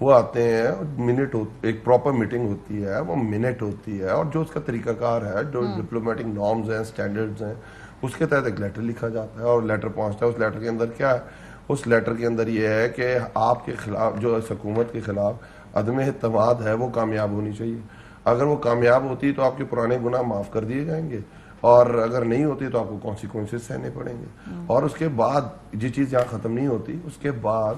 وہ آتے ہیں منٹ ایک پراپر میٹنگ ہوتی ہے, وہ منٹ ہوتی ہے, اور جو اس کا طریقہ کار ہے, جو ڈپلومیٹک نارمز ہیں, اسٹینڈرڈز ہیں, اس کے تحت ایک لیٹر لکھا جاتا ہے اور لیٹر پہنچتا ہے. اس لیٹر کے اندر کیا ہے؟ اس لیٹر کے اندر یہ ہے کہ آپ کے خلاف, جو اس حکومت کے خلاف عدم اعتماد ہے, وہ کامیاب ہونی چاہیے. اگر وہ کامیاب ہوتی تو آپ کے پرانے گناہ معاف کر دیے جائیں گے, اور اگر نہیں ہوتی تو آپ کو کانسیکوینسز سہنے پڑیں گے. اور اس کے بعد یہ چیز یہاں ختم نہیں ہوتی, اس کے بعد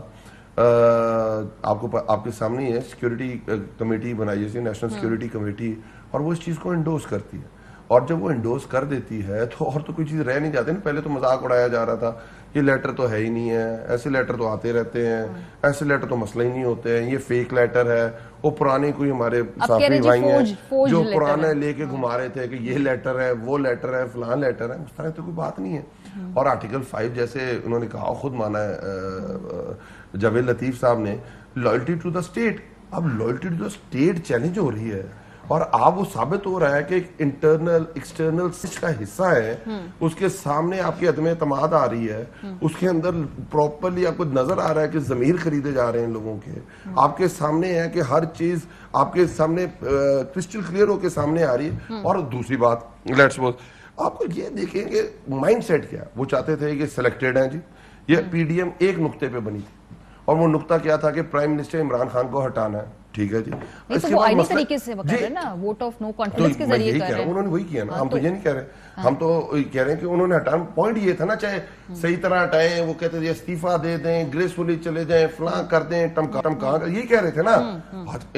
آپ کے سامنے ہے سیکیورٹی کمیٹی بنائی جیسے نیشنل سیکیورٹی کمیٹی, اور وہ اس چیز کو انڈوز کرتی ہے. اور جب وہ انڈوز کر دیتی ہے تو اور تو کوئی چیز رہ نہیں جاتی نا. پہلے تو مذاق اڑایا جا رہا تھا, یہ لیٹر تو ہے ہی نہیں ہے, ایسے لیٹر تو آتے رہتے ہیں, ایسے لیٹر تو مسئلہ ہی نہیں ہوتے ہیں, یہ فیک لیٹر ہے. وہ پرانے کوئی ہمارے صحافی بھائی ہیں جو پرانے لے کے گھما رہے تھے کہ یہ لیٹر ہے, وہ لیٹر ہے, فلاں لیٹر ہے. اس طرح تو کوئی بات نہیں ہے. اور آرٹیکل 5 جیسے انہوں نے کہا, خود مانا ہے جاوید لطیف صاحب نے, لائلٹی ٹو دا اسٹیٹ. اب loyalty to the state challenge ہو رہی ہے, اور آپ وہ ثابت ہو رہا ہے کہ ایک انٹرنل ایکسٹرنل سسٹم کا حصہ ہے, اس کے سامنے آپ کی عدم اعتماد آ رہی ہے, اس کے اندر پراپرلی آپ کو نظر آ رہا ہے کہ ضمیر خریدے جا رہے ہیں لوگوں کے, آپ کے سامنے ہے کہ ہر چیز آپ کے سامنے کرسٹل کلیئر ہو کے سامنے آ رہی ہے. اور دوسری بات, لیٹس سپوز آپ کو یہ دیکھیں کہ مائنڈ سیٹ کیا, وہ چاہتے تھے کہ سلیکٹڈ ہیں جی, یہ پی ڈی ایم ایک نقطے پہ بنی تھی, اور وہ نقطہ کیا تھا کہ پرائم منسٹر عمران خان کو ہٹانا ہے. ٹھیک ہے جی, اس کے بعد طریقے سے وہ کر رہے ہیں نا, ووٹ آف نو کانفیڈنس کے ذریعے کر رہے ہیں. انہوں نے وہی کیا نا, ہم تو یہ نہیں کہہ رہے, ہم تو کہہ رہے ہیں کہ انہوں نے ہٹانا. پوائنٹ یہ تھا نا, چاہے صحیح طرح ہٹائیں, وہ کہتے تھے استعفیٰ دے دیں, گریسفلی چلے جائیں, فلاں کر دیں, ٹمکا, یہ کہہ رہے تھے نا.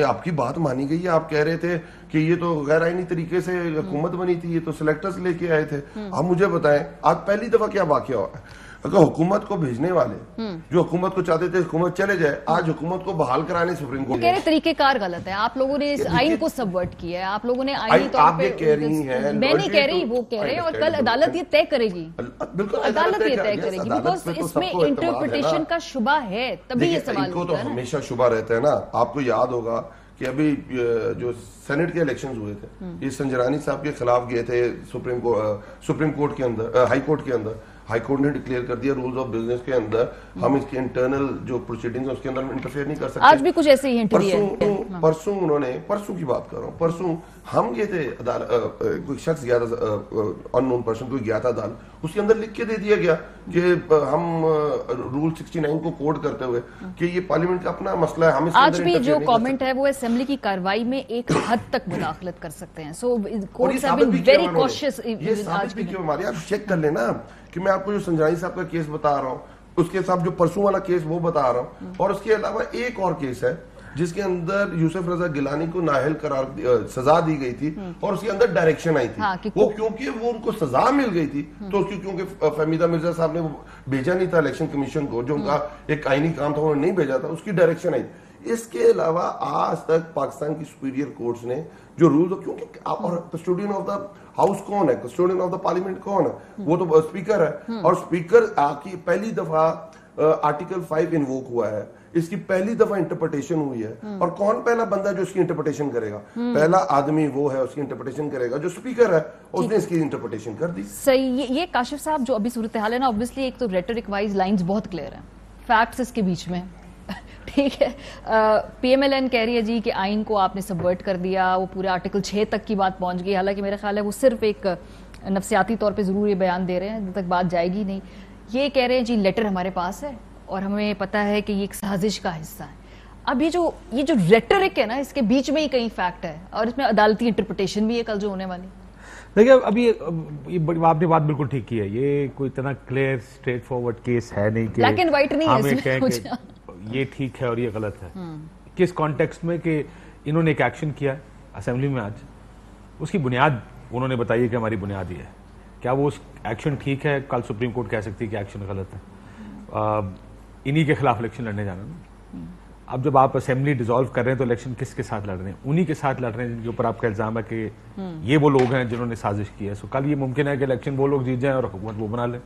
آپ کی بات مانی گئی ہے, آپ کہہ رہے تھے کہ یہ تو غیر آئینی طریقے سے حکومت بنی تھی, یہ تو سلیکٹرز لے کے آئے تھے. اب مجھے بتائیں, آج پہلی دفعہ کیا واقعہ ہوا ہے؟ اگر حکومت کو بھیجنے والے جو حکومت کو چاہتے تھے حکومت چلے جائے, آج حکومت کو بحال کرانے سپریم کورٹ. کہہ رہے طریقہ کار غلط ہے, آپ لوگوں نے اس آئین کو سبورٹ کیا ہے, آپ لوگوں نے آئینی طور پہ, میں نہیں کہہ رہی, وہ کہہ رہے ہیں, اور کل عدالت یہ طے کرے گی, عدالت یہ طے کرے گی, بیکاز اس میں انٹرپریٹیشن کا شبہ ہے, تبھی یہ سوال ہوتا ہے. تو ہمیشہ شبہ رہتا ہے نا. آپ کو یاد ہوگا کہ ابھی جو سینٹ کے الیکشنز ہوئے تھے, یہ سنجرانی صاحب کے خلاف گئے تھے سپریم کورٹ کے اندر, ہائی کورٹ کے اندر. ہائی کورٹ نے ڈکلیئر کر دیا رولز آف بزنس کے اندر ہم اس کے انٹرنل جو پروسیڈنگز ہیں اس کے اندر انٹرفیئر نہیں کر سکتے. آج بھی کچھ ایسے ہی ہنٹ دیا ہے. پرسوں انہوں نے, پرسوں کی بات کر رہا ہوں, پرسوں ہم گئے تھے کوئی شخص گیا تھا, ان نون پرسن کوئی گیا تھا عدالت, اس کے اندر لکھ کے دے دیا گیا کہ ہم رول 69 کو کوڈ کرتے ہوئے کہ یہ پارلیمنٹ کا اپنا مسئلہ ہے, ہم اس کے اندر آج بھی جو کامنٹ ہے وہ اسمبلی کی کارروائی میں ایک حد تک مداخلت کر سکتے ہیں. سو کورٹس ہیو بین ویری کوشش. یہ ثابت بھی کیوں ہمارے, آپ چیک کر لینا کہ میں آپ کو جو سنجرانی صاحب کا کیس بتا رہا ہوں, اس کے ساتھ جو پرسوں والا کیس وہ بتا رہا ہوں, اور اس کے علاوہ ایک اور کیس ہے جس کے اندر یوسف رضا گیلانی کو نااہل قرار سزا دی گئی تھی, اور اس کے اندر ڈائریکشن آئی تھی. وہ کیونکہ وہ ان کو سزا مل گئی تھی تو اس کی, کیونکہ فہمیدہ مرزا صاحب نے وہ بھیجا نہیں تھا الیکشن کمیشن کو, جو ان کا ایک آئینی کام تھا انہوں نے نہیں بھیجا تھا, اس کی ڈائریکشن آئی. اس کے علاوہ آج تک پاکستان کی سپیریئر کورٹس نے جو رولز, کیونکہ اور کسٹوڈین آف دا ہاؤس کون ہے, کسٹوڈین آف دا پارلیمنٹ کون ہے, وہ تو اسپیکر ہے, اور اسپیکر کی پہلی دفعہ آرٹیکل 5 انووک ہوا ہے, اس کی پہلی دفعہ انٹرپریٹیشن ہوئی ہے. اور کون پہلا بندہ جو اس کی انٹرپریٹیشن کرے گا؟ پہلا آدمی وہ ہے اس کی انٹرپریٹیشن کرے گا جو اسپیکر ہے, اس نے اس کی انٹرپریٹیشن کر دی. صحیح. یہ کاشف صاحب جو ابھی صورتحال ہے نا, obviously ایک تو ریٹرک وائز لائنز بہت کلیئر ہیں, فیکٹس اس کے بیچ میں, ٹھیک ہے. پی ایم ایل این کہہ رہی ہے جی کہ آئین کو آپ نے سبورٹ کر دیا, وہ پورے آرٹیکل 6 تک کی بات پہنچ گئی, حالانکہ میرا خیال ہے وہ صرف ایک نفسیاتی طور پہ ضرور یہ بیان دے رہے ہیں, جب تک بات جائے گی نہیں. یہ کہہ رہے ہیں جی لیٹر ہمارے پاس ہے اور ہمیں پتا ہے کہ یہ ایک سازش کا حصہ ہے. اب یہ جو ریٹرک ہے نا, اس کے بیچ میں ہی کئی فیکٹ ہے, اور اس میں عدالتی انٹرپریٹیشن بھی ہے کل جو ہونے والی. دیکھیں ابھی آپ نے بات بالکل ٹھیک کی ہے, یہ کوئی اتنا کلیئر اسٹریٹ فارورڈ کیس ہے نہیں کہ بلیک اینڈ وائٹ نہیں ہے اس میں کچھ, یہ ٹھیک ہے اور یہ غلط ہے. کس کانٹیکسٹ میں کہ انہوں نے ایک ایکشن کیا اسمبلی میں آج, اس کی بنیاد انہوں نے بتائی ہے کہ ہماری بنیاد یہ ہے. کیا وہ ایکشن ٹھیک ہے؟ کل سپریم کورٹ کہہ سکتی ہے کہ ایکشن غلط ہے. انہی کے خلاف الیکشن لڑنے جانا نا. اب جب آپ اسمبلی ڈیزالو کر رہے ہیں تو الیکشن کس کے ساتھ لڑ رہے ہیں؟ انہی کے ساتھ لڑ رہے ہیں جن کے اوپر آپ کا الزام ہے کہ یہ وہ لوگ ہیں جنہوں نے سازش کی ہے. سو کل یہ ممکن ہے کہ الیکشن وہ لوگ جیت جائیں اور حکومت وہ بنا لیں.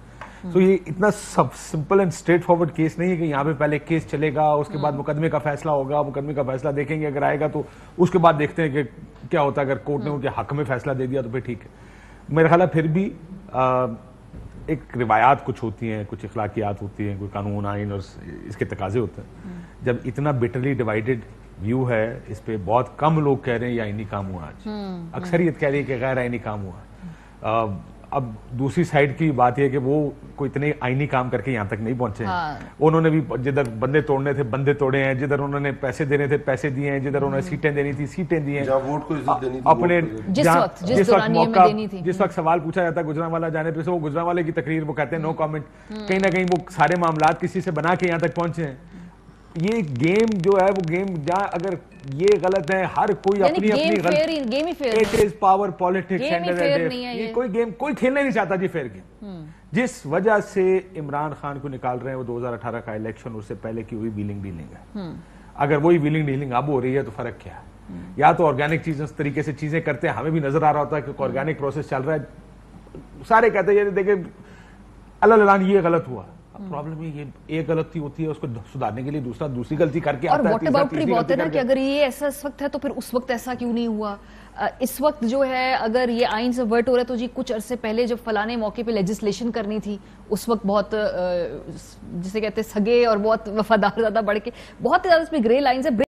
سو یہ اتنا simple and straight forward case نہیں ہے کہ یہاں پہ پہلے کیس چلے گا, اس کے بعد مقدمے کا فیصلہ ہوگا, مقدمے کا فیصلہ دیکھیں گے, اگر آئے گا تو اس کے بعد دیکھتے ہیں کہ کیا ہوتا ہے. اگر کورٹ نے ان کے حق میں فیصلہ دے دیا تو پھر ٹھیک ہے. میرا خیال ہے پھر بھی ایک روایات کچھ ہوتی ہیں, کچھ اخلاقیات ہوتی ہیں, کوئی قانون آئین اور اس کے تقاضے ہوتے ہیں. جب اتنا بیٹرلی ڈیوائیڈڈ ویو ہے اس پہ, بہت کم لوگ کہہ رہے ہیں یہ آئینی کام ہوا آج, اکثریت کہہ رہی ہے کہ غیر آئینی کام ہوا. اب دوسری سائڈ کی بات یہ کہ وہ کوئی اتنے آئینی کام کر کے یہاں تک نہیں پہنچے ہیں. انہوں نے بھی جدھر بندے توڑنے تھے بندے توڑے ہیں, جدھر انہوں نے پیسے دینے تھے پیسے دیے ہیں, جدھر انہوں نے سیٹیں دینی تھی سیٹیں دی ہیں, اپنے جس وقت سوال پوچھا جاتا ہے گجرانوالہ جانے پہ, وہ گجرانوالے کی تقریر وہ کہتے ہیں نو کامنٹ. کہیں نہ کہیں وہ سارے معاملات کسی سے بنا کے یہاں تک پہنچے ہیں. یہ گیم جو ہے وہ گیم جہاں اگر یہ غلط ہے, ہر کوئی اپنی اپنی غلط, اٹ از پاور پالیٹکس, کوئی گیم کوئی کھیلنا نہیں چاہتا جی فیئر گیم. جس وجہ سے عمران خان کو نکال رہے ہیں وہ 2018 کا الیکشن, اس سے پہلے کی ہوئی ویلنگ ڈیلنگ ہے. اگر وہی ویلنگ ڈیلنگ اب ہو رہی ہے تو فرق کیا ہے؟ یا تو آرگینک چیزیں اس طریقے سے چیزیں کرتے ہیں, ہمیں بھی نظر آ رہا ہوتا ہے کہ آرگینک پروسیس چل رہا ہے, سارے کہتے ہیں دیکھیں اللہ اعلان یہ غلط ہوا. پرابلم یہ ایک غلطی ہوتی ہے, اس کو سدھارنے کے لیے دوسری غلطی کر کے آتا ہے. اور واٹ اباؤٹ کی بات ہے نا کہ اگر یہ ایسا اس وقت ہے تو پھر اس وقت ایسا کیوں نہیں ہوا؟ اس وقت جو ہے اگر یہ آئین سے ورٹ ہو رہا ہے تو جی کچھ عرصے پہلے جب فلانے موقع پہ لیجسلیشن کرنی تھی اس وقت بہت جسے کہتے ہیں سگے اور بہت وفادار زیادہ بڑھ کے بہت زیادہ اس میں گرے لائنز ہے.